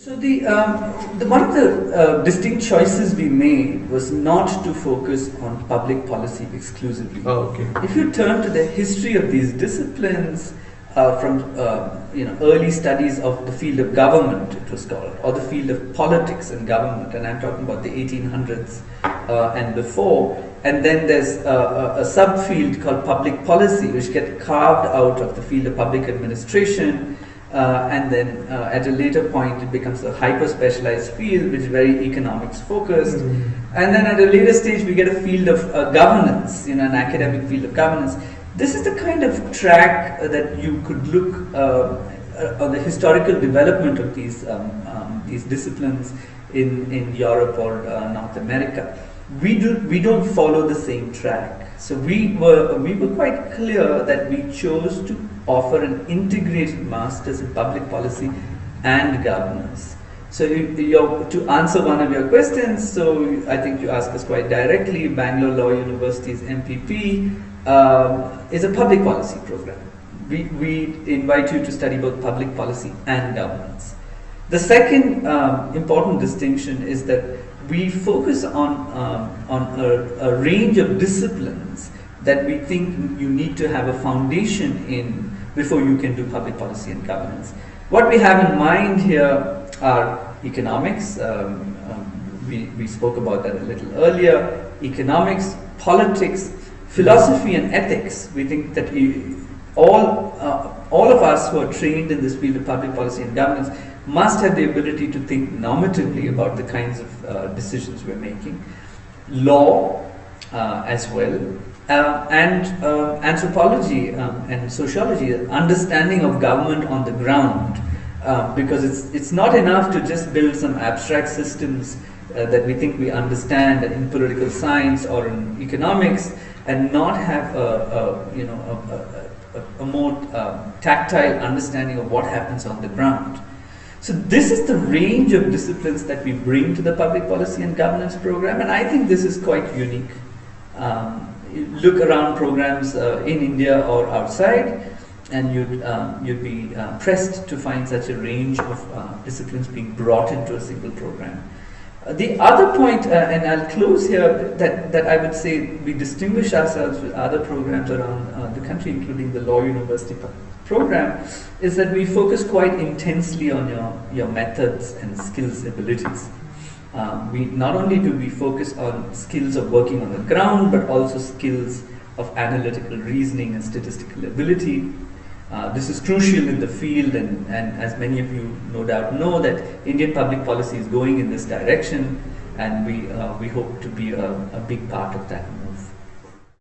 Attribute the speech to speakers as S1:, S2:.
S1: So the one of the distinct choices we made was not to focus on public policy exclusively.
S2: Oh, okay.
S1: If you turn to the history of these disciplines, from early studies of the field of government, it was called, or the field of politics and government, and I'm talking about the 1800s and before. And then there's a subfield called public policy, which gets carved out of the field of public administration. And then at a later point it becomes a hyper-specialized field which is very economics focused. And then at a later stage we get a field of governance, an academic field of governance. This is the kind of track that you could look on the historical development of these disciplines in Europe or North America. We don't follow the same track. So we were quite clear that we chose to offer an integrated master's in public policy and governance. So to answer one of your questions, so I think you asked us quite directly, Bangalore Law University's MPP is a public policy program. We invite you to study both public policy and governance. The second important distinction is that we focus on a range of disciplines that we think you need to have a foundation in before you can do public policy and governance. What we have in mind here are economics, we spoke about that a little earlier, economics, politics, philosophy and ethics. We think that all of us who are trained in this field of public policy and governance must have the ability to think normatively about the kinds of decisions we're making. Law as well, and anthropology and sociology, understanding of government on the ground, because it's not enough to just build some abstract systems that we think we understand in political science or in economics and not have a more tactile understanding of what happens on the ground. So this is the range of disciplines that we bring to the public policy and governance program, and I think this is quite unique. Look around programs in India or outside, and you'd be pressed to find such a range of disciplines being brought into a single program. The other point, and I'll close here, that I would say we distinguish ourselves with other programs around the country, including the Law University program, is that we focus quite intensely on your methods and skills abilities. Not only do we focus on skills of working on the ground, but also skills of analytical reasoning and statistical ability. This is crucial in the field, and as many of you no doubt know, that Indian public policy is going in this direction, and we hope to be a big part of that.